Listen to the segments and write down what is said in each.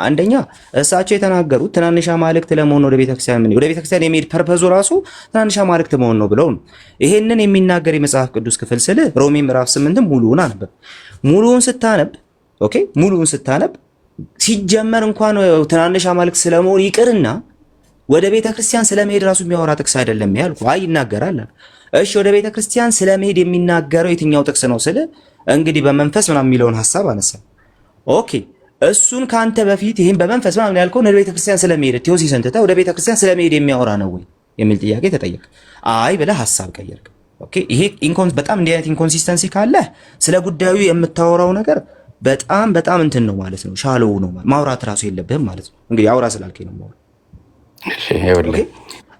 አንደኛ እሳቸው የተናገሩት ትናንሽ አማልክት ለመሆን ወደ ቤተክርስቲያን የሚሄድ ፐርፐዙ ራሱ ትናንሽ አማልክት መሆን ነው ብለው ነው። ይሄንን የሚናገር የመጽሐፍ ቅዱስ ክፍል ስለ ሮሜ ምዕራፍ 8 ሙሉውን አነበብ። ሙሉውን ስታነብ ሲጀመር እንኳን ትናንሽ አማልክት ስለመሆን ይቅርና ወደ ቤተክርስቲያን ስለመሄድ ራሱ የሚያወራ ጥቅስ አይደለም ያልኩ። ይናገራል። እሺ ወደ ቤተክርስቲያን ስለመሄድ የሚናገረው የትኛው ጥቅስ ነው ስለ እንግዲህ በመንፈስ ምናምን የሚለውን ሐሳብ አነሳ። ኦኬ እሱን ካንተ በፊት ይሄን በመንፈስ ምናምን ያልከው ወደ ቤተክርስቲያን ስለመሄድ ቴዎሲስን ትተህ ወደ ቤተክርስቲያን ስለመሄድ የሚያወራ ነው ወይ የሚል ጥያቄ ተጠየቅ። አይ ብለህ ሐሳብ ቀየርክ። ኦኬ ይሄ በጣም እንዲህ አይነት ኢንኮንሲስተንሲ ካለ ስለ ጉዳዩ የምታወራው ነገር በጣም እንትን ነው ማለት ነው። ሻሎው ነው ማውራት ራሱ የለብህም ማለት ነው። እንግዲህ አውራ ስላልከኝ ነው ማውራት። እሺ ይኸውልህ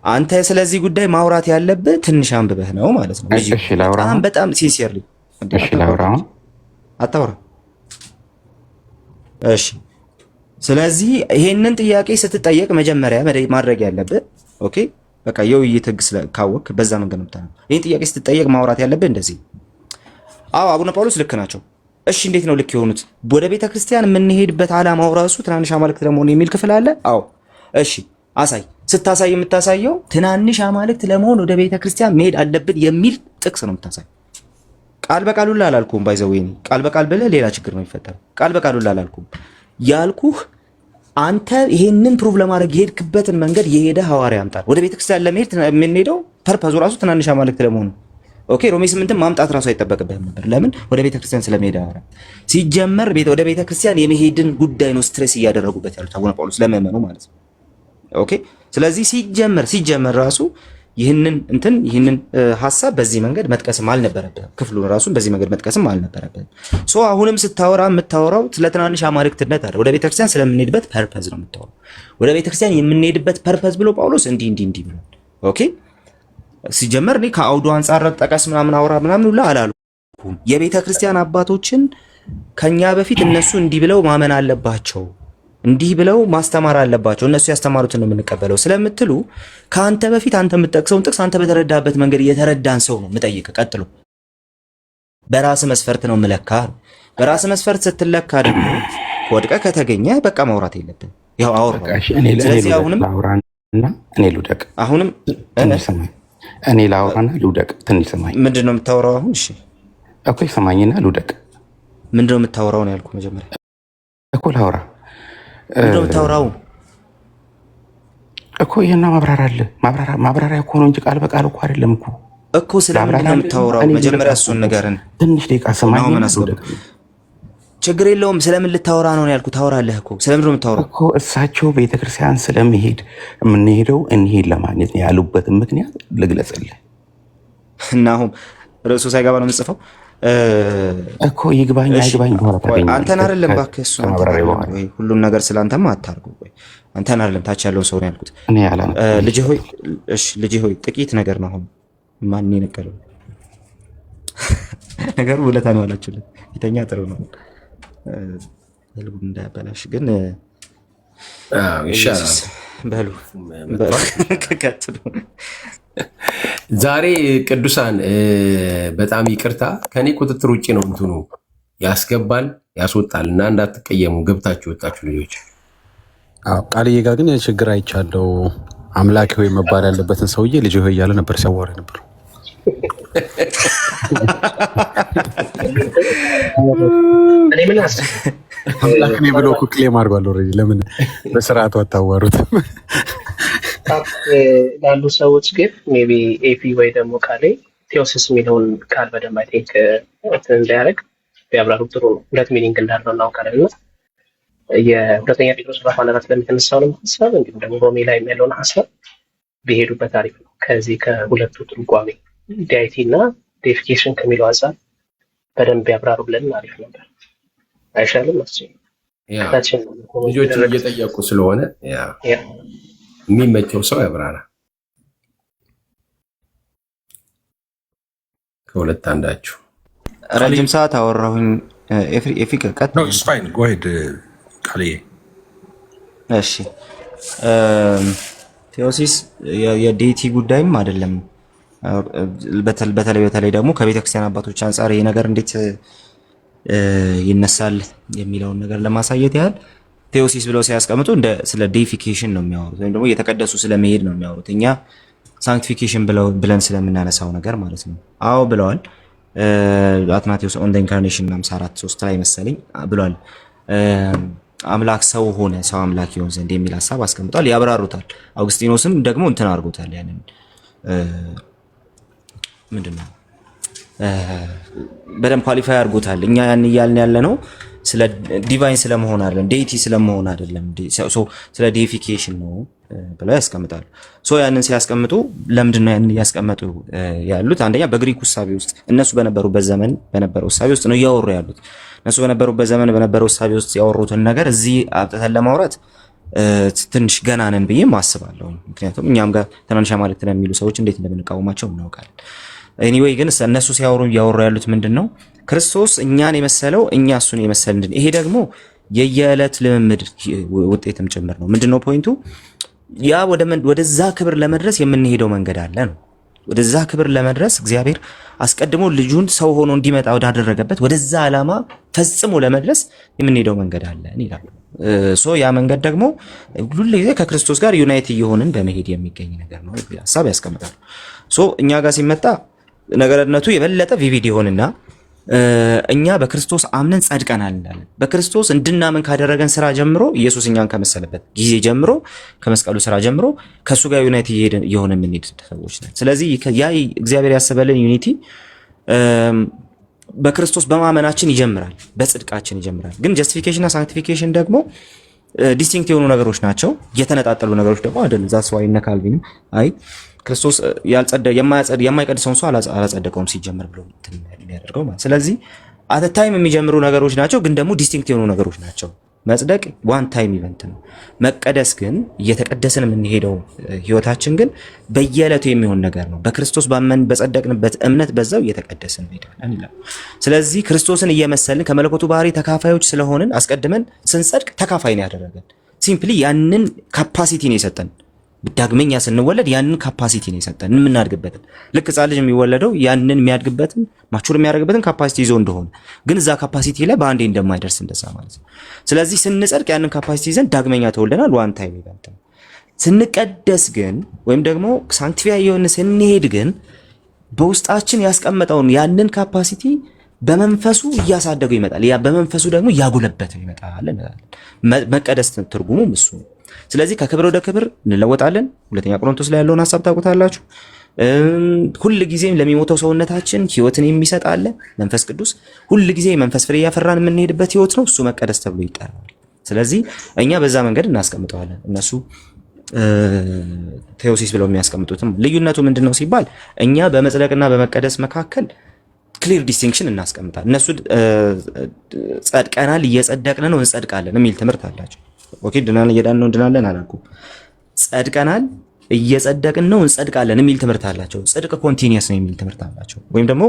አንተ ስለዚህ ጉዳይ ማውራት ያለብህ ትንሽ አንብበህ ነው ማለት ነው። እሺ ላውራ በጣም ሲንሲየርሊ እሺ ላውራ አታውራ። እሺ ስለዚህ ይሄንን ጥያቄ ስትጠየቅ መጀመሪያ ማድረግ ያለብህ ኦኬ በቃ የውይይት ህግ ስለካወክ በዛ መንገድ ነው የምታነው። ይሄን ጥያቄ ስትጠየቅ ማውራት ያለብህ እንደዚህ አዎ አቡነ ጳውሎስ ልክ ናቸው። እሺ እንዴት ነው ልክ የሆኑት? ወደ ቤተ ክርስቲያን የምንሄድበት ዓላማው ራሱ ትናንሽ አማልክት ለመሆን የሚል ክፍል አለ። አዎ እሺ አሳይ። ስታሳይ የምታሳየው ትናንሽ አማልክት ለመሆን ወደ ቤተ ክርስቲያን መሄድ አለብን የሚል ጥቅስ ነው የምታሳይ። ቃል በቃል ሁላ አላልኩም። ባይዘወይኒ ቃል በቃል ብለህ ሌላ ችግር ነው የሚፈጠረው። ቃል በቃል ሁላ አላልኩም ያልኩህ አንተ ይሄንን ፕሩቭ ለማድረግ የሄድክበትን መንገድ የሄደ ሐዋርያ አምጣል። ወደ ቤተ ክርስቲያን ለመሄድ የምንሄደው ፐርፐዙ ራሱ ትናንሽ አማልክት ለመሆኑ ኦኬ ሮሜ 8 ማምጣት ራሱ አይጠበቅብህም ነበር። ለምን ወደ ቤተ ክርስቲያን ስለመሄድ አወራ። ሲጀመር ወደ ቤተ ክርስቲያን የመሄድን ጉዳይ ነው ስትሬስ እያደረጉበት ያሉት አቡነ ጳውሎስ ለመመኑ ማለት ነው። ኦኬ ስለዚህ ሲጀመር ራሱ ይህንን ሐሳብ በዚህ መንገድ መጥቀስም አልነበረብህም። ክፍሉን ራሱን በዚህ መንገድ መጥቀስም አልነበረብህም። ሶ አሁንም ስታወራ የምታወራው ስለ ትናንሽ አማልክትነት አይደል፣ ወደ ቤተክርስቲያን ስለምንሄድበት ፐርፐዝ ነው የምታወራው። ወደ ቤተክርስቲያን የምንሄድበት ፐርፐዝ ብሎ ጳውሎስ እንዲህ ብሏል። ኦኬ ሲጀመር እኔ ከአውዱ አንፃር ጠቀስ ምናምን አውራ ምናምን ሁላ አላልኩም። የቤተክርስቲያን አባቶችን ከኛ በፊት እነሱ እንዲህ ብለው ማመን አለባቸው፣ እንዲህ ብለው ማስተማር አለባቸው፣ እነሱ ያስተማሩትን ነው የምንቀበለው ስለምትሉ ከአንተ በፊት አንተ የምትጠቅሰውን ጥቅስ አንተ በተረዳበት መንገድ የተረዳን ሰው ነው የምጠይቅ። ቀጥሎ በራስ መስፈርት ነው የምለካ። በራስ መስፈርት ስትለካ ደግሞ ወድቀህ ከተገኘ በቃ ማውራት የለብን። ያው አውራ። ስለዚህ አሁንም እኔ ልውደቅ። አሁንም እኔ ላውራና ልውደቅ። ትንሽ ሰማኝ። ምንድን ነው የምታወራው አሁን? እሺ እኮ ሰማኝና ልውደቅ። ምንድን ነው የምታወራው ነው ያልኩህ መጀመሪያ እኮ ላውራ ምንድነው የምታወራው እኮ? ይሄና ማብራሪያ እኮ ነው እንጂ ቃል በቃል እኮ አይደለም እኮ ስለምንድን ነው የምታወራው? መጀመሪያ እሱን ንገረን። ትንሽ ደቂቃ ሰማኝ። ችግር የለውም። ስለምን ልታወራ ነው ያልኩህ? ታወራለህ እኮ። ስለምንድን ነው የምታወራው እኮ? እሳቸው ቤተክርስቲያን ስለመሄድ የምንሄደው እንሄድ ለማግኘት ነው ያሉበትን ምክንያት ልግለጽልህ። እና አሁን ርዕሱ ሳይገባ ነው የምጽፈው እኮ ይግባኝ አይግባኝ በኋላ ታገኛለህ። አንተን አይደለም እባክህ፣ እሱ ሁሉን ነገር ስላንተማ አታርጉ። አንተን አይደለም ታች ያለውን ሰው ነው ያልኩት። ልጄ ሆይ ጥቂት ነገር ነው አሁን ማን የነቀለው ነገሩ ውለታ ነው ያላችሁለት። የተኛ ጥሩ ነው ልቡን እንዳያበላሽ ግን ይሻላል። በሉ ከቀጥሉ። ዛሬ ቅዱሳን በጣም ይቅርታ፣ ከኔ ቁጥጥር ውጭ ነው እንትኑ ያስገባል ያስወጣል እና እንዳትቀየሙ ገብታችሁ ወጣችሁ ልጆች። ቃልዬ ጋር ግን ችግር አይቻለው። አምላክ ሆይ መባል ያለበትን ሰውዬ ልጅ ሆይ እያለ ነበር ሲያዋራ ነበር። አምላክ ነኝ ብሎ እኮ ክሌም አድርጓል ኦልሬዲ። ለምን በስርዓቱ አታዋሩትም? ላሉ ሰዎች ግን ሜይ ቢ ኤፒ ወይ ደግሞ ቃሌ ቴዎሲስ የሚለውን ቃል በደንብ አይ ቲንክ እንዳያደርግ ቢያብራሩ ጥሩ ነው። ሁለት ሚኒንግ እንዳለው እናውቃለን እና የሁለተኛ ጴጥሮስ ምዕራፍ 4 ለሚተነሳውንም ሀሳብ እንዲሁም ደግሞ ሮሜ ላይ ያለውን ሀሳብ ቢሄዱበት አሪፍ ነው። ከዚህ ከሁለቱ ትርጓሜ ዲአይቲ እና ዴፊኬሽን ከሚለው አንጻር በደንብ ያብራሩ ብለን አሪፍ ነበር። አይሻልም? ልጆች እየጠየቁ ስለሆነ የሚመቸው ሰው ያብራራ። ከሁለት አንዳችሁ። ረጅም ሰዓት አወራሁኝ። ኤፊ ቀጥ ነው ስፋይን ጎሄድ ቃልዬ። እሺ ቴዎሲስ የዴቲ ጉዳይም አይደለም። በተለይ ደግሞ ከቤተክርስቲያን አባቶች አንጻር ይሄ ነገር እንዴት ይነሳል የሚለውን ነገር ለማሳየት ያህል ቴዎሲስ ብለው ሲያስቀምጡ እንደ ስለ ዴይፊኬሽን ነው የሚያወሩት፣ ወይም ደግሞ የተቀደሱ ስለመሄድ ነው የሚያወሩት። እኛ ሳንክቲፊኬሽን ብለን ስለምናነሳው ነገር ማለት ነው። አዎ ብለዋል አትናቴዎስ ኦን ዘ ኢንካርኔሽን 54:3 ላይ መሰለኝ ብለዋል። አምላክ ሰው ሆነ፣ ሰው አምላክ ይሆን ዘንድ የሚል ሐሳብ አስቀምጧል፣ ያብራሩታል። አውግስቲኖስም ደግሞ እንትን አድርጎታል። ያንን ምንድነው በደንብ ኳሊፋይ አድርጎታል። እኛ ያን እያልን ያለ ነው ስለ ዲቫይን ስለመሆን አይደለም፣ ዴይቲ ስለመሆን አይደለም፣ ስለ ዴይፊኬሽን ነው ብለው ያስቀምጣሉ። ያንን ሲያስቀምጡ ለምንድን ነው ያንን እያስቀመጡ ያሉት? አንደኛ በግሪክ ውሳቤ ውስጥ እነሱ በነበሩበት ዘመን በነበረው ውሳቤ ውስጥ ነው እያወሩ ያሉት። እነሱ በነበሩበት ዘመን በነበረው ውሳቤ ውስጥ ያወሩትን ነገር እዚህ አብጥተን ለማውራት ትንሽ ገና ነን ብዬ አስባለሁ። ምክንያቱም እኛም ጋር ትናንሽ አማልክት ነን የሚሉ ሰዎች እንዴት እንደምንቃወማቸው እናውቃለን። ኤኒዌይ ግን እነሱ ሲያወሩ እያወሩ ያሉት ምንድን ነው? ክርስቶስ እኛን የመሰለው እኛ እሱን የመሰልን። ይሄ ደግሞ የየዕለት ልምምድ ውጤትም ጭምር ነው። ምንድነው ፖይንቱ? ያ ወደዛ ክብር ለመድረስ የምንሄደው መንገድ አለ ነው። ወደዛ ክብር ለመድረስ እግዚአብሔር አስቀድሞ ልጁን ሰው ሆኖ እንዲመጣ ወዳደረገበት ወደዛ ዓላማ ፈጽሞ ለመድረስ የምንሄደው መንገድ አለ ይላሉ። ያ መንገድ ደግሞ ሁሉ ጊዜ ከክርስቶስ ጋር ዩናይት እየሆንን በመሄድ የሚገኝ ነገር ነው ሐሳብ ያስቀምጣሉ። እኛ ጋር ሲመጣ ነገርነቱ የበለጠ ቪቪድ ይሆንና እኛ በክርስቶስ አምነን ጸድቀናል እንዳለን በክርስቶስ እንድናምን ካደረገን ስራ ጀምሮ ኢየሱስ እኛን ከመሰለበት ጊዜ ጀምሮ ከመስቀሉ ስራ ጀምሮ ከሱ ጋር ዩናይት እየሆነ የምንሄድ ሰዎች ነን። ስለዚህ ያ እግዚአብሔር ያሰበልን ዩኒቲ በክርስቶስ በማመናችን ይጀምራል፣ በጽድቃችን ይጀምራል። ግን ጀስቲፊኬሽን እና ሳንክቲፊኬሽን ደግሞ ዲስቲንክት የሆኑ ነገሮች ናቸው፣ የተነጣጠሉ ነገሮች ደግሞ አይደለም። ዛስ ዋይ እነ ካልቪንም አይ ክርስቶስ የማይቀድሰውን ሰው አላጸደቀውም ሲጀምር ብሎ የሚያደርገው ማለት። ስለዚህ አት ታይም የሚጀምሩ ነገሮች ናቸው፣ ግን ደግሞ ዲስቲንክት የሆኑ ነገሮች ናቸው። መጽደቅ ዋን ታይም ኢቨንት ነው። መቀደስ ግን እየተቀደስን የምንሄደው ህይወታችን ግን በየዕለቱ የሚሆን ነገር ነው። በክርስቶስ ባመን በጸደቅንበት እምነት በዛው እየተቀደስን እንሄዳለን ይላል። ስለዚህ ክርስቶስን እየመሰልን ከመለኮቱ ባህሪ ተካፋዮች ስለሆንን አስቀድመን ስንጸድቅ ተካፋይ ነው ያደረገን። ሲምፕሊ ያንን ካፓሲቲ ነው የሰጠን። ዳግመኛ ስንወለድ ያንን ካፓሲቲ ነው የሰጠን የምናድግበትን። ልክ ሕፃን ልጅ የሚወለደው ያንን የሚያድግበትን ማቹር የሚያደርግበትን ካፓሲቲ ይዞ እንደሆነ ግን እዛ ካፓሲቲ ላይ በአንዴ እንደማይደርስ እንደዛ ማለት ነው። ስለዚህ ስንጸድቅ ያንን ካፓሲቲ ይዘን ዳግመኛ ተወልደናል። ዋን ታይም ኢቨንት ነው። ስንቀደስ ግን ወይም ደግሞ ሳንክቲፋይ የሆነ ስንሄድ ግን በውስጣችን ያስቀመጠውን ያንን ካፓሲቲ በመንፈሱ እያሳደገው ይመጣል። ያ በመንፈሱ ደግሞ እያጎለበተው ይመጣል። መቀደስ ትርጉሙም እሱ ነው። ስለዚህ ከክብር ወደ ክብር እንለወጣለን። ሁለተኛ ቆሮንቶስ ላይ ያለውን ሐሳብ ታውቁታላችሁ። ሁል ጊዜም ለሚሞተው ሰውነታችን ህይወትን የሚሰጥ አለ መንፈስ ቅዱስ። ሁል ጊዜ መንፈስ ፍሬ ያፈራን የምንሄድበት ህይወት ነው። እሱ መቀደስ ተብሎ ይጠራል። ስለዚህ እኛ በዛ መንገድ እናስቀምጠዋለን። እነሱ ቴዎሲስ ብለው የሚያስቀምጡትም ልዩነቱ ምንድነው ሲባል እኛ በመጽደቅና በመቀደስ መካከል ክሊር ዲስቲንክሽን እናስቀምጣለን። እነሱ ጸድቀናል፣ እየጸደቅን ነው፣ እንጸድቃለን የሚል ትምህርት አላቸው። ኦኬ ድናለን፣ እየዳን ነው፣ እንድናለን አላልኩም። ጸድቀናል፣ እየጸደቅን ነው፣ እንጸድቃለን የሚል ትምህርት አላቸው። ጽድቅ ኮንቲኒየስ ነው የሚል ትምህርት አላቸው። ወይም ደግሞ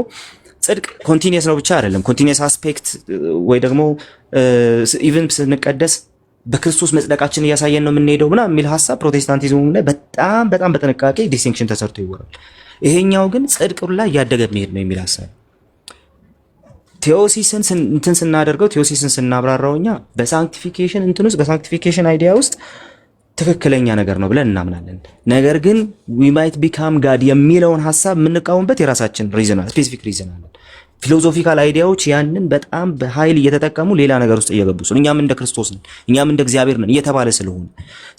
ጽድቅ ኮንቲኒየስ ነው ብቻ አይደለም፣ ኮንቲኒየስ አስፔክት ወይ ደግሞ ኢቭን ስንቀደስ በክርስቶስ መጽደቃችን እያሳየን ነው የምንሄደው ምናምን የሚል ሐሳብ ፕሮቴስታንቲዝሙ ላይ በጣም በጥንቃቄ ዲስቲንክሽን ተሰርቶ ይወራል። ይሄኛው ግን ጽድቅ ላይ እያደገ መሄድ ነው የሚል ሐሳብ ቴዎሲስን እንትን ስናደርገው ቴዎሲስን ስናብራራው እኛ በሳንክቲፊኬሽን እንትን ውስጥ በሳንክቲፊኬሽን አይዲያ ውስጥ ትክክለኛ ነገር ነው ብለን እናምናለን። ነገር ግን we might become God የሚለውን ሐሳብ የምንቃወምበት የራሳችን ሪዝን አለ፣ ስፔሲፊክ ሪዝን አለ። ፊሎሶፊካል አይዲያዎች ያንን በጣም በኃይል እየተጠቀሙ ሌላ ነገር ውስጥ እየገቡ ነው። እኛም እንደ ክርስቶስ ነን፣ እኛም እንደ እግዚአብሔር ነን እየተባለ ስለሆነ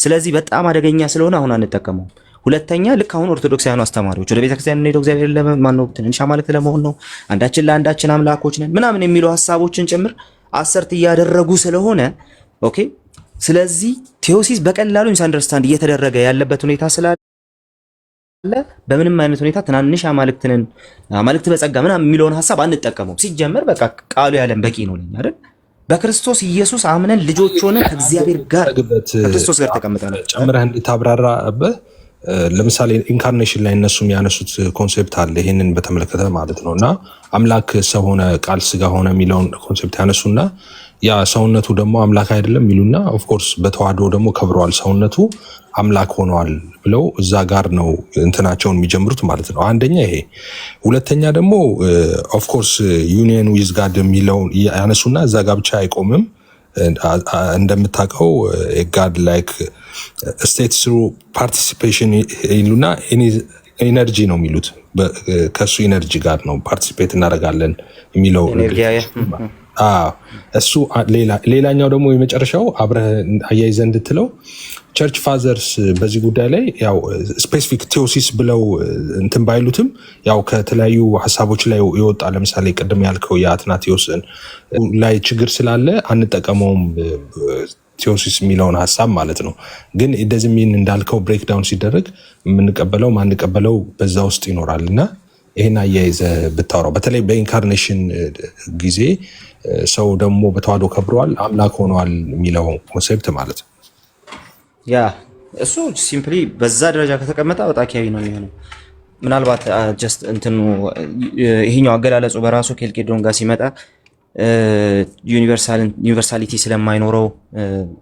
ስለዚህ በጣም አደገኛ ስለሆነ አሁን አንጠቀመው። ሁለተኛ ልክ አሁን ኦርቶዶክሳውያኑ አስተማሪዎች ወደ ቤተክርስቲያን እንሄደው እግዚአብሔር ለማን ነው ትንሽ አማልክት ለመሆን ነው፣ አንዳችን ለአንዳችን አምላኮች ነን ምናምን የሚሉ ሐሳቦችን ጭምር አሰርት እያደረጉ ስለሆነ ኦኬ። ስለዚህ ቴዎሲስ በቀላሉ ሚስ አንደርስታንድ እየተደረገ ያለበት ሁኔታ ስላለ በምንም አይነት ሁኔታ ትናንሽ አማልክትን አማልክት በጸጋ ምናምን የሚለውን ሐሳብ አንጠቀመው። ሲጀመር በቃ ቃሉ ያለን በቂ ነው ለኛ አይደል? በክርስቶስ ኢየሱስ አምነን ልጆች ሆነን ከእግዚአብሔር ጋር ከክርስቶስ ጋር ተቀምጠናል። ጨምረህ እንድታብራራበት ለምሳሌ ኢንካርኔሽን ላይ እነሱም ያነሱት ኮንሴፕት አለ ይሄንን በተመለከተ ማለት ነው። እና አምላክ ሰው ሆነ ቃል ስጋ ሆነ የሚለውን ኮንሴፕት ያነሱና ያ ሰውነቱ ደግሞ አምላክ አይደለም የሚሉና ኦፍኮርስ በተዋህዶ ደግሞ ከብረዋል፣ ሰውነቱ አምላክ ሆነዋል ብለው እዛ ጋር ነው እንትናቸውን የሚጀምሩት ማለት ነው። አንደኛ ይሄ። ሁለተኛ ደግሞ ኦፍኮርስ ዩኒየን ዊዝ ጋድ የሚለውን ያነሱና እዛ ጋር ብቻ አይቆምም። እንደምታውቀው ጋድ ላይክ ስቴት ስሩ ፓርቲሲፔሽን ይሉና ኤነርጂ ነው የሚሉት። ከሱ ኢነርጂ ጋር ነው ፓርቲሲፔት እናደርጋለን የሚለው እሱ። ሌላኛው ደግሞ የመጨረሻው አብረህ አያይዘህ እንድትለው ቸርች ፋዘርስ በዚህ ጉዳይ ላይ ያው ስፔሲፊክ ቴዎሲስ ብለው እንትን ባይሉትም ያው ከተለያዩ ሀሳቦች ላይ የወጣ ለምሳሌ ቅድም ያልከው የአትናቴዎስን ላይ ችግር ስላለ አንጠቀመውም ቴዎሲስ የሚለውን ሀሳብ ማለት ነው። ግን እንደዚህ ሚን እንዳልከው ብሬክዳውን ሲደረግ የምንቀበለው ማንቀበለው በዛ ውስጥ ይኖራል እና ይህን አያይዘህ ብታወራው በተለይ በኢንካርኔሽን ጊዜ ሰው ደግሞ በተዋህዶ ከብረዋል አምላክ ሆነዋል የሚለው ኮንሴፕት ማለት ነው። ያ እሱ ሲምፕሊ በዛ ደረጃ ከተቀመጠ አውጣኪያዊ ነው የሚሆነው። ምናልባት ጀስት እንትኑ ይሄኛው አገላለጹ በራሱ ኬልቄዶን ጋር ሲመጣ ዩኒቨርሳሊቲ ስለማይኖረው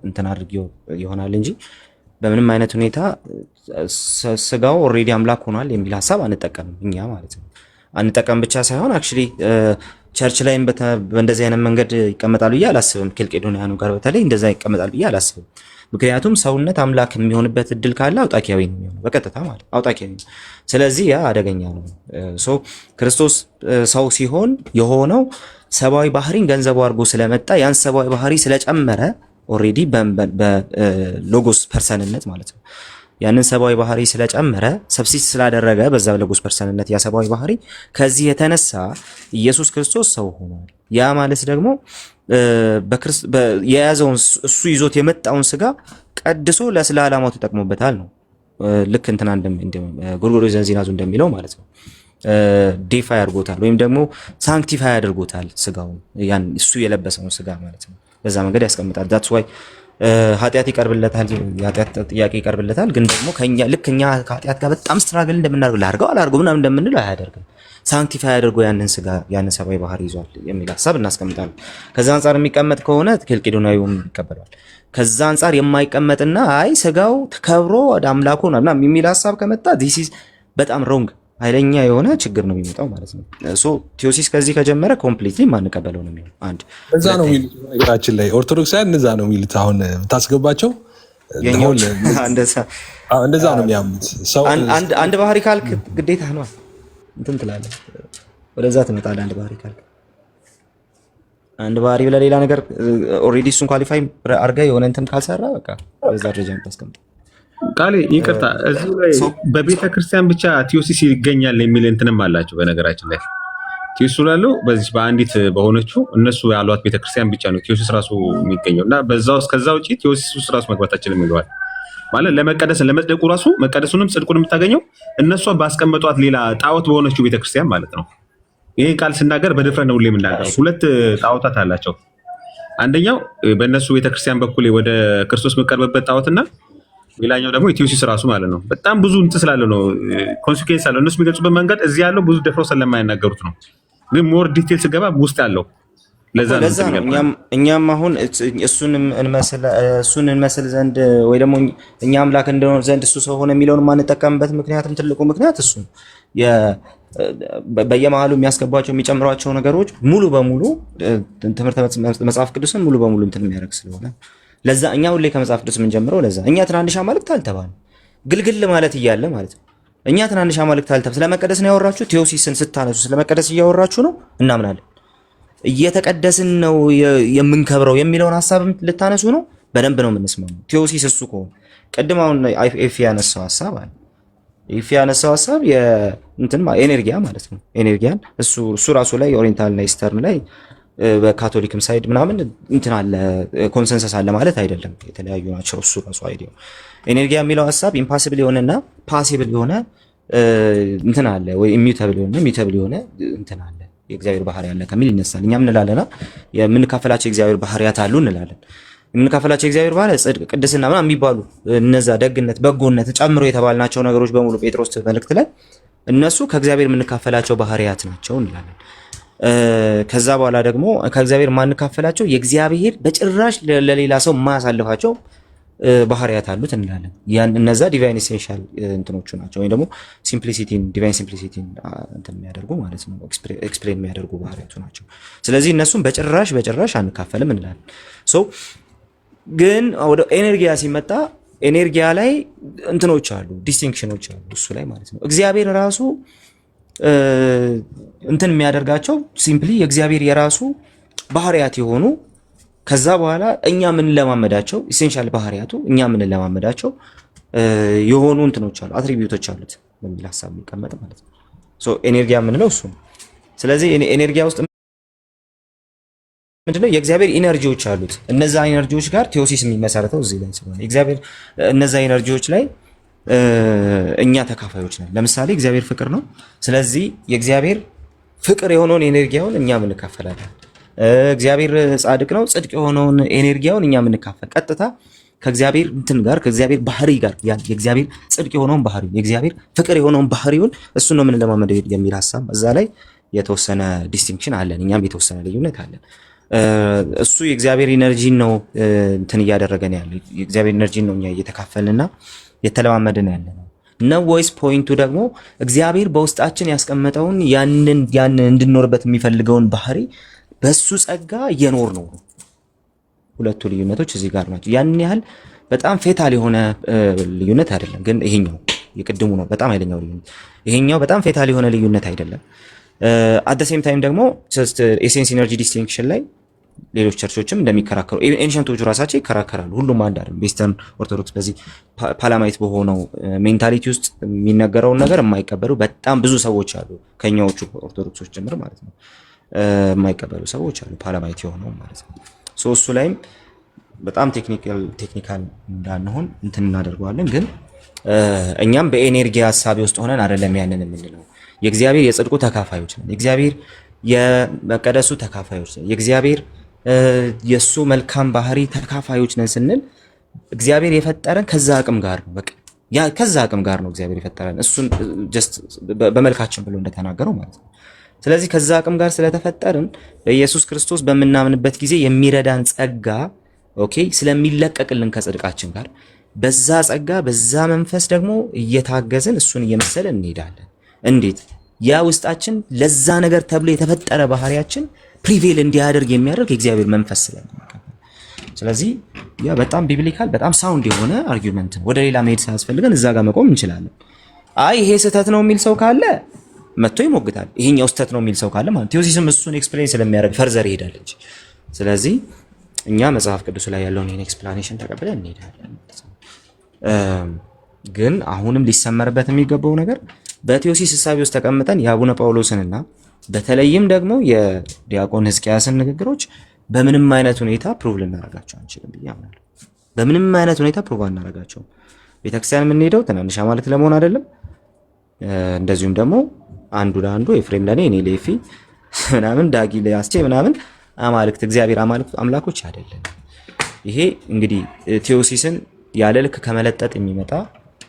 እንትን አድርጌው ይሆናል እንጂ በምንም አይነት ሁኔታ ስጋው ኦልሬዲ አምላክ ሆኗል የሚል ሀሳብ አንጠቀምም እኛ ማለት ነው። አንጠቀም ብቻ ሳይሆን አክቹሊ ቸርች ላይም በእንደዚህ አይነት መንገድ ይቀመጣል ብዬ አላስብም። ኬልቄዶንያኑ ጋር በተለይ እንደዛ ይቀመጣል ብዬ አላስብም። ምክንያቱም ሰውነት አምላክ የሚሆንበት እድል ካለ አውጣኪያዊ ነው የሚሆነው በቀጥታ ማለት አውጣኪያዊ ነው። ስለዚህ ያ አደገኛ ነው። ሶ ክርስቶስ ሰው ሲሆን የሆነው ሰብአዊ ባህሪን ገንዘቡ አድርጎ ስለመጣ ያን ሰብአዊ ባህሪ ስለጨመረ ኦልሬዲ በሎጎስ ፐርሰንነት ማለት ነው ያንን ሰብአዊ ባህሪ ስለጨመረ ሰብሲስት ስላደረገ በዛ ሎጎስ ፐርሰንነት ያ ሰብአዊ ባህሪ ከዚህ የተነሳ ኢየሱስ ክርስቶስ ሰው ሆኗል። ያ ማለት ደግሞ የያዘውን እሱ ይዞት የመጣውን ስጋ ቀድሶ ለስለ ዓላማው ተጠቅሞበታል ነው። ልክ እንትና ጎርጎርዮስ ዘንዚናዙ እንደሚለው ማለት ነው ዴፋይ አድርጎታል ወይም ደግሞ ሳንክቲፋይ አድርጎታል ስጋውን ያን እሱ የለበሰውን ስጋ ማለት ነው። በዛ መንገድ ያስቀምጣል። ዳትስ ዋይ ኃጢአት ይቀርብለታል፣ የኃጢአት ጥያቄ ይቀርብለታል። ግን ደግሞ ልክ እኛ ከኃጢአት ጋር በጣም ስትራግል እንደምናደርግ ላድርገው አላድርገው ምናምን እንደምንለው አያደርግም። ሳንክቲፋይ አድርጎ ያንን ስጋ ያንን ሰብአዊ ባህሪ ይዟል የሚል ሀሳብ እናስቀምጣለን። ከዛ አንጻር የሚቀመጥ ከሆነ ኬልቄዶናዊውም ይቀበላል። ከዛ አንጻር የማይቀመጥና አይ ስጋው ተከብሮ ወደ አምላኩ ነው እና የሚል ሀሳብ ከመጣ ዲስ ኢዝ በጣም ሮንግ ኃይለኛ የሆነ ችግር ነው የሚመጣው ማለት ነው። ሶ ቴዎሲስ ከዚህ ከጀመረ ኮምፕሊትሊ ማንቀበለው ነው የሚሆነው። አንድ እዛ ነው የሚሉት ነገራችን ላይ ኦርቶዶክሳውያን እዛ ነው የሚሉት። አሁን ታስገባቸው እንደዛ ነው የሚያምኑት። ሰው አንድ ባህሪ ካልክ ግዴታ ነው እንትን ትላለህ፣ ወደዛ ትመጣለህ። አንድ ባህሪ ካልክ አንድ ባህሪ ብለህ ሌላ ነገር ኦልሬዲ እሱን ኳሊፋይ አድርገህ የሆነ እንትን ካልሰራ በቃ በዛ ደረጃ የምታስቀምጠው ቃሌ ይቅርታ፣ እዚሁ ላይ በቤተ ክርስቲያን ብቻ ቴዎሲስ ይገኛል የሚል እንትንም አላቸው። በነገራችን ላይ ቴዎሲስ ላለው በዚህ በአንዲት በሆነችው እነሱ ያሏት ቤተክርስቲያን ብቻ ነው ቴዎሲስ ራሱ የሚገኘው እና በዛ ውስጥ ከዛ ውጪ ቴዎሲስ ውስጥ ራሱ መግባታችን የሚለዋል ማለት ለመቀደስ ለመጽደቁ ራሱ መቀደሱንም ጽድቁን የምታገኘው እነሷ ባስቀመጧት ሌላ ጣዖት በሆነችው ቤተክርስቲያን ማለት ነው። ይህን ቃል ስናገር በድፍረት ነው የምናገር። ሁለት ጣዖታት አላቸው። አንደኛው በእነሱ ቤተክርስቲያን በኩል ወደ ክርስቶስ የሚቀርብበት ጣዖትና ሌላኛው ደግሞ ቴዎሲስ ራሱ ማለት ነው። በጣም ብዙ እንትን ስላለው ነው ኮንሲኩዌንስ አለው። እነሱ የሚገልጹበት መንገድ እዚህ ያለው ብዙ ደፍረው ስለማይናገሩት ነው። ግን ሞር ዲቴል ስገባ ውስጥ ያለው ለዛ ነው። እኛም አሁን እሱን እንመስል ዘንድ ወይ ደግሞ እኛ አምላክ እንደሆነ ዘንድ እሱ ሰው ሆነ የሚለውን የማንጠቀምበት ምክንያትም ትልቁ ምክንያት እሱ ነው። በየመሃሉ የሚያስገቧቸው የሚጨምሯቸው ነገሮች ሙሉ በሙሉ ትምህርት መጽሐፍ ቅዱስን ሙሉ በሙሉ እንትን የሚያደርግ ስለሆነ ለዛ እኛ ሁሌ ከመጽሐፍ ቅዱስ የምንጀምረው ለዛ እኛ ትናንሽ አማልክት አልተባልንም። ግልግል ማለት እያለ ማለት ነው። እኛ ትናንሽ አማልክት አልተባልንም። ስለመቀደስ ነው ያወራችሁ። ቴዎሲስን ስታነሱ ስለመቀደስ እያወራችሁ ነው፣ እናምናለን። እየተቀደስን ነው የምንከብረው የሚለውን ሀሳብ ልታነሱ ነው፣ በደንብ ነው የምንስማማው። ቴዎሲስ እሱ ከሆነ ቅድም አሁን ኤፊ ያነሳው ሀሳብ አለ። ኤፊ ያነሳው ሀሳብ የእንትን ኤነርጊያ ማለት ነው። ኤነርጊያን እሱ ራሱ ላይ ኦሪየንታል እና ኢስተርን ላይ በካቶሊክም ሳይድ ምናምን እንትን አለ ኮንሰንሰስ አለ ማለት አይደለም። የተለያዩ ናቸው። እሱ ራሱ አይዲያ ኤነርጊያ የሚለው ሀሳብ ኢምፓሲብል የሆነና ፓሲብል የሆነ እንትን አለ ወይ ኢሚዩታብል የሆነ እንትን አለ የእግዚአብሔር ባህሪ ያለ ከሚል ይነሳል። እኛም እንላለና የምንካፈላቸው የእግዚአብሔር ባህሪያት አሉ እንላለን። የምንካፈላቸው የእግዚአብሔር ባህሪ ጽድቅ፣ ቅድስና ምናምን የሚባሉ እነዛ ደግነት፣ በጎነት ጨምሮ የተባልናቸው ነገሮች በሙሉ ጴጥሮስ መልእክት ላይ እነሱ ከእግዚአብሔር የምንካፈላቸው ባህሪያት ናቸው እንላለን። ከዛ በኋላ ደግሞ ከእግዚአብሔር ማንካፈላቸው የእግዚአብሔር በጭራሽ ለሌላ ሰው ማያሳልፋቸው ባህሪያት አሉት እንላለን። እነዛ ዲቫይን ኢሴንሻል እንትኖቹ ናቸው፣ ወይም ደግሞ ሲምፕሊሲቲን ዲቫይን ሲምፕሊሲቲን እንትን የሚያደርጉ ማለት ነው፣ ኤክስፕሌን የሚያደርጉ ባህሪያቱ ናቸው። ስለዚህ እነሱም በጭራሽ አንካፈልም እንላለን። ሶ ግን ወደ ኤነርጊያ ሲመጣ ኤነርጊያ ላይ እንትኖች አሉ፣ ዲስቲንክሽኖች አሉ እሱ ላይ ማለት ነው። እግዚአብሔር ራሱ እንትን የሚያደርጋቸው ሲምፕሊ የእግዚአብሔር የራሱ ባህሪያት የሆኑ ከዛ በኋላ እኛ የምንለማመዳቸው ኢሴንሻል ባህሪያቱ እኛ የምንለማመዳቸው የሆኑ እንትኖች አሉ፣ አትሪቢዩቶች አሉት በሚል ሀሳብ የሚቀመጥ ማለት ነው። ሶ ኤነርጊያ የምንለው እሱ ነው። ስለዚህ ኤነርጊያ ውስጥ ምንድነው የእግዚአብሔር ኢነርጂዎች አሉት። እነዛ ኢነርጂዎች ጋር ቴዎሲስ የሚመሰረተው እዚህ ላይ ስለሆነ እግዚአብሔር እነዛ ኢነርጂዎች ላይ እኛ ተካፋዮች ነን። ለምሳሌ እግዚአብሔር ፍቅር ነው። ስለዚህ የእግዚአብሔር ፍቅር የሆነውን ኤነርጊያውን እኛ እንካፈላለን። እግዚአብሔር ጻድቅ ነው። ጽድቅ የሆነውን ኤነርጊያውን እኛ እንካፈል። ቀጥታ ከእግዚአብሔር እንትን ጋር ከእግዚአብሔር ባህሪ ጋር የእግዚአብሔር ጽድቅ የሆነውን ባህሪ የእግዚአብሔር ፍቅር የሆነውን ባህሪውን እሱ ነው የምንለማመደው የሚል ሀሳብ እዛ ላይ የተወሰነ ዲስቲንክሽን አለን። እኛም የተወሰነ ልዩነት አለን። እሱ የእግዚአብሔር ኢነርጂን ነው እንትን እያደረገን ያለ የእግዚአብሔር ኢነርጂን ነው እኛ እየተካፈልንና የተለማመድን ያለ ነው ወይስ ፖይንቱ ደግሞ እግዚአብሔር በውስጣችን ያስቀመጠውን ያንን እንድንኖርበት የሚፈልገውን ባህሪ በሱ ጸጋ እየኖር ነው? ሁለቱ ልዩነቶች እዚህ ጋር ናቸው። ያን ያህል በጣም ፌታል የሆነ ልዩነት አይደለም፣ ግን ይሄኛው የቅድሙ ነው በጣም ኃይለኛው ልዩነት። ይሄኛው በጣም ፌታል የሆነ ልዩነት አይደለም። አት ዘ ሴም ታይም ደግሞ ኤሴንስ ኢነርጂ ዲስቲንክሽን ላይ ሌሎች ቸርቾችም እንደሚከራከሩ ኤንሸንቶቹ ራሳቸው ይከራከራሉ። ሁሉም አንድ አይደለም። ዌስተርን ኦርቶዶክስ በዚህ ፓላማይት በሆነው ሜንታሊቲ ውስጥ የሚነገረውን ነገር የማይቀበሉ በጣም ብዙ ሰዎች አሉ፣ ከኛዎቹ ኦርቶዶክሶች ጭምር ማለት ነው። የማይቀበሉ ሰዎች አሉ፣ ፓላማይት የሆነው ማለት ነው። እሱ ላይም በጣም ቴክኒካል እንዳንሆን እንትን እናደርገዋለን። ግን እኛም በኤነርጂ ሀሳቢ ውስጥ ሆነን አይደለም ያንን የምንለው። የእግዚአብሔር የጽድቁ ተካፋዮች ነን። የእግዚአብሔር የመቀደሱ ተካፋዮች ነን። የእግዚአብሔር የሱ መልካም ባህሪ ተካፋዮች ነን ስንል እግዚአብሔር የፈጠረን ከዛ አቅም ጋር ነው። በቃ ያ ከዛ አቅም ጋር ነው እግዚአብሔር የፈጠረን እሱን ጀስት በመልካችን ብሎ እንደተናገረው ማለት ነው። ስለዚህ ከዛ አቅም ጋር ስለተፈጠርን በኢየሱስ ክርስቶስ በምናምንበት ጊዜ የሚረዳን ጸጋ ኦኬ ስለሚለቀቅልን ከጽድቃችን ጋር በዛ ጸጋ በዛ መንፈስ ደግሞ እየታገዝን እሱን እየመሰለን እንሄዳለን። እንዴት? ያ ውስጣችን ለዛ ነገር ተብሎ የተፈጠረ ባህሪያችን ፕሪቬል እንዲያደርግ የሚያደርግ የእግዚአብሔር መንፈስ ስለሚቀበል። ስለዚህ ያ በጣም ቢብሊካል በጣም ሳውንድ የሆነ አርጊውመንት ነው። ወደ ሌላ መሄድ ሳያስፈልገን እዛ ጋር መቆም እንችላለን። አይ ይሄ ስህተት ነው የሚል ሰው ካለ መጥቶ ይሞግታል። ይሄኛው ስህተት ነው የሚል ሰው ካለ ማለት ቴዎሲስም እሱን ኤክስፕሌን ስለሚያደርግ ፈርዘር ይሄዳለች። ስለዚህ እኛ መጽሐፍ ቅዱስ ላይ ያለውን ይሄን ኤክስፕላኔሽን ተቀብለን እንሄዳለን። ግን አሁንም ሊሰመርበት የሚገባው ነገር በቴዎሲስ ሐሳቢ ውስጥ ተቀምጠን የአቡነ ጳውሎስንና በተለይም ደግሞ የዲያቆን ሕዝቅያስን ንግግሮች በምንም አይነት ሁኔታ ፕሩቭ ልናደርጋቸው አንችልም ብዬ አምናለሁ። በምንም አይነት ሁኔታ ፕሩቭ አናደርጋቸውም። ቤተክርስቲያን የምንሄደው ትናንሽ አማልክት ለመሆን አይደለም። እንደዚሁም ደግሞ አንዱ ለአንዱ ኤፍሬም ለኔ እኔ ለኤፊ ምናምን ዳጊ ለአስቼ ምናምን አማልክት እግዚአብሔር አምላኮች አይደለም። ይሄ እንግዲህ ቴዎሲስን ያለ ልክ ከመለጠጥ የሚመጣ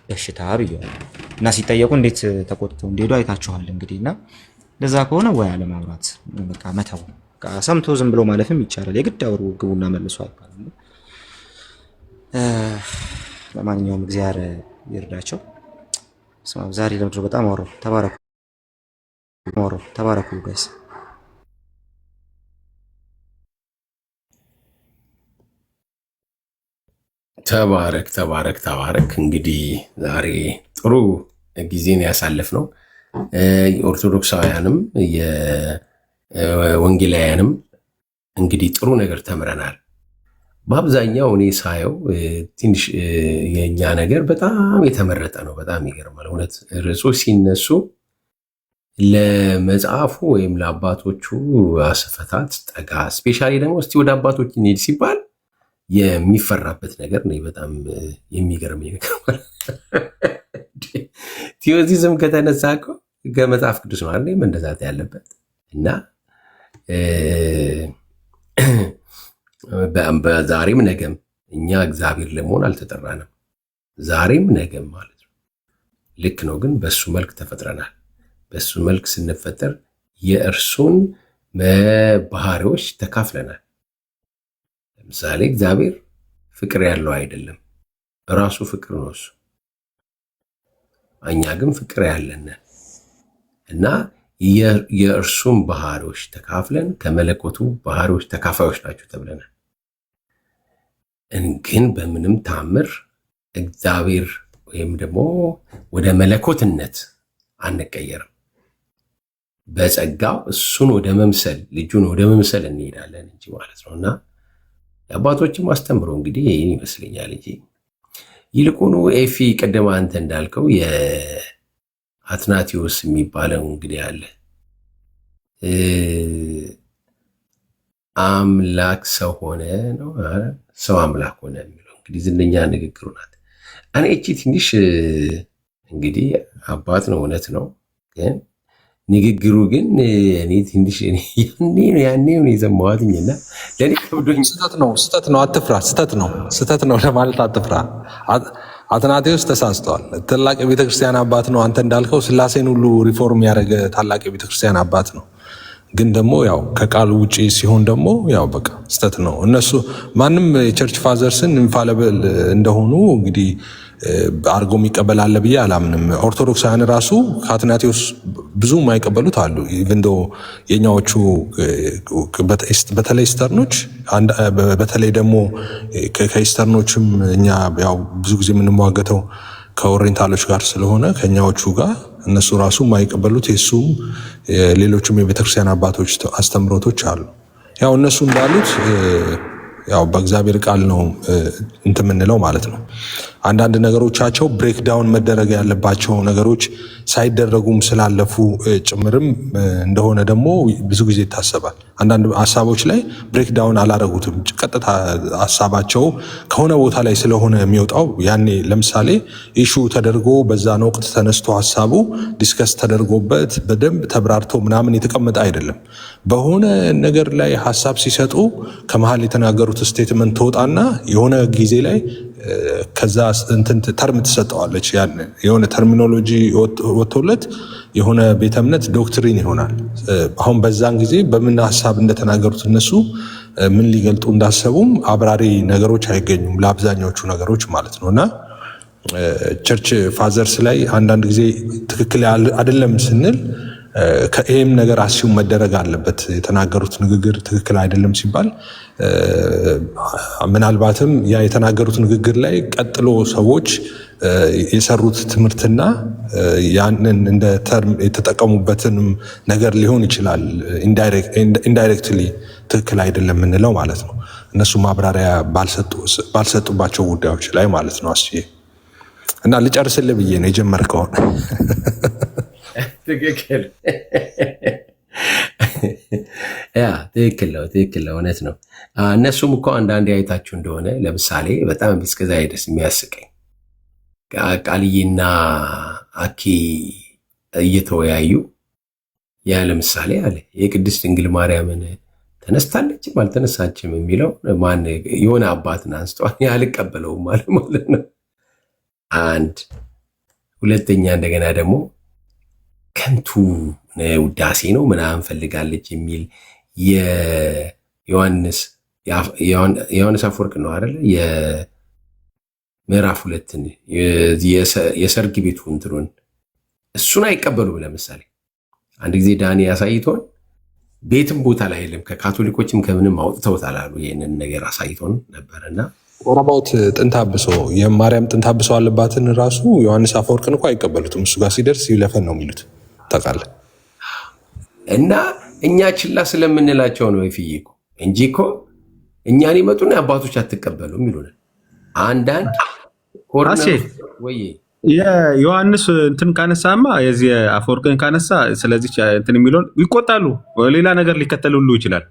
በሽታ ብየዋል እና ሲጠየቁ እንዴት ተቆጥተው እንደሄዱ አይታችኋል። እንግዲህና ለዛ ከሆነ ወይ አለ ማውራት በቃ መተው በቃ ሰምቶ ዝም ብሎ ማለፍም ይቻላል። የግድ አውሩ ግቡና መልሱ አይባልም። ለማንኛውም እግዚአብሔር ይርዳቸው። ዛሬ ለምድሮ በጣም አወራሁ። ተባረኩ ጋይስ። ተባረክ። እንግዲህ ዛሬ ጥሩ ጊዜን ያሳለፍነው የኦርቶዶክሳውያንም የወንጌላውያንም እንግዲህ ጥሩ ነገር ተምረናል። በአብዛኛው እኔ ሳየው ትንሽ የኛ ነገር በጣም የተመረጠ ነው። በጣም ይገርማል። እውነት ርዕሶች ሲነሱ ለመጽሐፉ ወይም ለአባቶቹ አስፈታት ጠጋ ስፔሻሊ ደግሞ እስቲ ወደ አባቶች እንሂድ ሲባል የሚፈራበት ነገር ነው። በጣም የሚገርመኝ ነገር ቴዎሲዝም ከተነሳ እኮ ከመጽሐፍ ቅዱስ ነው አይደል መነሳት ያለበት እና በዛሬም ነገም እኛ እግዚአብሔር ለመሆን አልተጠራንም። ዛሬም ነገም ማለት ነው። ልክ ነው፣ ግን በሱ መልክ ተፈጥረናል። በሱ መልክ ስንፈጠር የእርሱን ባህሪዎች ተካፍለናል። ለምሳሌ እግዚአብሔር ፍቅር ያለው አይደለም። ራሱ ፍቅር ነው እሱ። እኛ ግን ፍቅር ያለን እና የእርሱም ባህሪዎች ተካፍለን ከመለኮቱ ባህሪዎች ተካፋዮች ናቸው ተብለናል። ግን በምንም ታምር እግዚአብሔር ወይም ደግሞ ወደ መለኮትነት አንቀየርም። በጸጋው እሱን ወደ መምሰል ልጁን ወደ መምሰል እንሄዳለን እንጂ ማለት ነው። እና የአባቶችም አስተምሮ እንግዲህ ይህን ይመስለኛል እንጂ ይልቁኑ ኤፊ ቀደም አንተ እንዳልከው የአትናቴዎስ የሚባለው እንግዲህ አለ አምላክ ሰው ሆነ ነው ሰው አምላክ ሆነ የሚለው እንግዲህ ዝነኛ ንግግሩ ናት። እኔ እቺ ትንሽ እንግዲህ አባት ነው እውነት ነው፣ ግን ንግግሩ ግን እኔ ትንሽ ያኔ ነው የሰማኋትኝና ለእኔ ከብዶኝ። ስህተት ነው፣ አትፍራ። ስህተት ነው ለማለት አትፍራ። አትናቴዎስ ተሳስተዋል። ታላቅ የቤተክርስቲያን አባት ነው። አንተ እንዳልከው ስላሴን ሁሉ ሪፎርም ያደረገ ታላቅ የቤተክርስቲያን አባት ነው። ግን ደግሞ ያው ከቃሉ ውጪ ሲሆን ደግሞ ያው በቃ ስህተት ነው። እነሱ ማንም የቸርች ፋዘርስን ኢንፋሊብል እንደሆኑ እንግዲህ አርጎ የሚቀበል አለ ብዬ አላምንም። ኦርቶዶክሳውያን ራሱ ከአትናቴዎስ ብዙ የማይቀበሉት አሉ። ኢቭን ዶ የኛዎቹ በተለይ ኢስተርኖች፣ በተለይ ደግሞ ከኢስተርኖችም እኛ ያው ብዙ ጊዜ የምንሟገተው ከኦሪየንታሎች ጋር ስለሆነ ከኛዎቹ ጋር እነሱ ራሱ የማይቀበሉት የሱም ሌሎችም የቤተክርስቲያን አባቶች አስተምሮቶች አሉ። ያው እነሱ እንዳሉት ያው በእግዚአብሔር ቃል ነው እንትን የምንለው ማለት ነው። አንዳንድ ነገሮቻቸው ብሬክዳውን መደረግ ያለባቸው ነገሮች ሳይደረጉም ስላለፉ ጭምርም እንደሆነ ደግሞ ብዙ ጊዜ ይታሰባል። አንዳንድ ሀሳቦች ላይ ብሬክዳውን አላረጉትም። ቀጥታ ሀሳባቸው ከሆነ ቦታ ላይ ስለሆነ የሚወጣው ያኔ ለምሳሌ ኢሹ ተደርጎ በዛን ወቅት ተነስቶ ሀሳቡ ዲስከስ ተደርጎበት በደንብ ተብራርቶ ምናምን የተቀመጠ አይደለም። በሆነ ነገር ላይ ሀሳብ ሲሰጡ ከመሀል የተናገሩት ስቴትመንት ተወጣና የሆነ ጊዜ ላይ ከዛ እንትን ተርም ትሰጠዋለች። ያን የሆነ ተርሚኖሎጂ ወጥቶለት የሆነ ቤተ እምነት ዶክትሪን ይሆናል። አሁን በዛን ጊዜ በምን ሀሳብ እንደተናገሩት እነሱ ምን ሊገልጡ እንዳሰቡም አብራሪ ነገሮች አይገኙም ለአብዛኛዎቹ ነገሮች ማለት ነው። እና ቸርች ፋዘርስ ላይ አንዳንድ ጊዜ ትክክል አይደለም ስንል ከይህም ነገር አስዩም መደረግ አለበት። የተናገሩት ንግግር ትክክል አይደለም ሲባል ምናልባትም ያ የተናገሩት ንግግር ላይ ቀጥሎ ሰዎች የሰሩት ትምህርትና ያንን እንደ ተርም የተጠቀሙበትንም ነገር ሊሆን ይችላል። ኢንዳይሬክትሊ ትክክል አይደለም የምንለው ማለት ነው። እነሱ ማብራሪያ ባልሰጡባቸው ጉዳዮች ላይ ማለት ነው። አስዬ እና ልጨርስልህ ብዬ ነው የጀመርከውን። ትክክል ነው፣ እውነት ነው። እነሱም እኮ አንዳንዴ አይታችሁ እንደሆነ ለምሳሌ በጣም እስከዛ ደስ የሚያስቀኝ ቃልዬና አኪ እየተወያዩ ያ ለምሳሌ አለ የቅድስት ድንግል ማርያምን ተነስታለችም አልተነሳችም የሚለው ማን የሆነ አባትን አንስተዋል። አልቀበለውም ማለት ነው። አንድ ሁለተኛ እንደገና ደግሞ ከንቱ ውዳሴ ነው ምናምን ፈልጋለች የሚል የዮሐንስ አፈወርቅ ነው አይደለ? የምዕራፍ 2 የሰርግ ቤቱ እንትኑን እሱን አይቀበሉም። ለምሳሌ አንድ ጊዜ ዳኒ አሳይቶን ቤትም ቦታ ላይ የለም ከካቶሊኮችም ከምንም አውጥተውታል አሉ። ይህንን ነገር አሳይቶን ነበርና ወራባውት ጥንታብሶ የማርያም ጥንታብሶ አለባትን ራሱ ዮሐንስ አፈወርቅን እኮ አይቀበሉትም። እሱ ጋር ሲደርስ ይለፈን ነው የሚሉት ታውቃለህ። እና እኛ ችላ ስለምንላቸው ነው ይፍዬ እኮ እንጂ እኮ እኛን ይመጡና አባቶች አትቀበሉም ይሉናል። አንዳንድ ወይ የዮሐንስ እንትን ካነሳማ የዚህ አፈወርቅን ካነሳ ስለዚህ እንትን የሚለውን ይቆጣሉ። ሌላ ነገር ሊከተል ሁሉ ይችላል።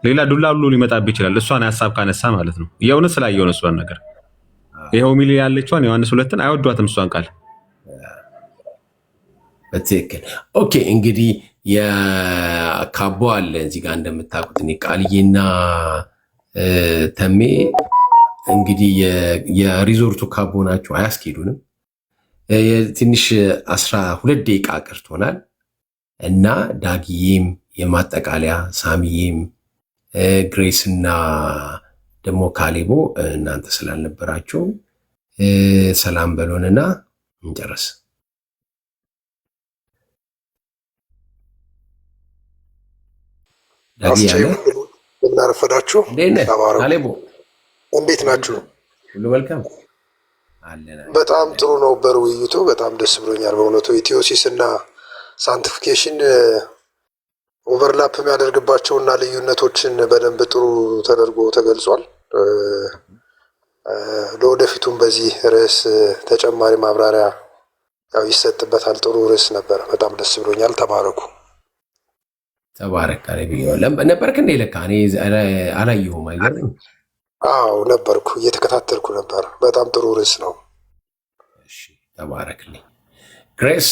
ሌላ ዱላ ሁሉ ሊመጣብህ ይችላል። እሷን ሀሳብ ካነሳ ማለት ነው። የእውነት ስላየው ነው እሷን ነገር ይኸው ሚሊ ያለችዋን ዮሐንስ 2 አይወዷትም እሷን ቃል በትክክል ኦኬ። እንግዲህ የካቦ አለ እዚህ ጋር እንደምታውቁት እኔ ቃልዬና ተሜ እንግዲህ የሪዞርቱ ካቦ ናቸው። አያስኬዱንም። ትንሽ 12 ደቂቃ ቀርቶናል እና ዳጊዬም የማጠቃለያ ሳሚዬም ግሬስ እና ደግሞ ካሌቦ እናንተ ስላልነበራቸው ሰላም በሎንና እንጨርስ። እናረፈዳችሁ እንዴት ናችሁ? ሁሉ መልካም አለና በጣም ጥሩ ነበር ውይይቱ። በጣም ደስ ብሎኛል በእውነቱ። ኢትዮሲስ እና ሳንቲፊኬሽን ኦቨርላፕ የሚያደርግባቸውና ልዩነቶችን በደንብ ጥሩ ተደርጎ ተገልጿል። ለወደፊቱም በዚህ ርዕስ ተጨማሪ ማብራሪያ ያው ይሰጥበታል። ጥሩ ርዕስ ነበር። በጣም ደስ ብሎኛል። ተባረኩ። ተባረክ። ነበርክ እንደ ለካ እኔ አላየሁም። አይገርም? አዎ ነበርኩ፣ እየተከታተልኩ ነበር። በጣም ጥሩ ርዕስ ነው። እሺ ተባረክልኝ ግሬስ።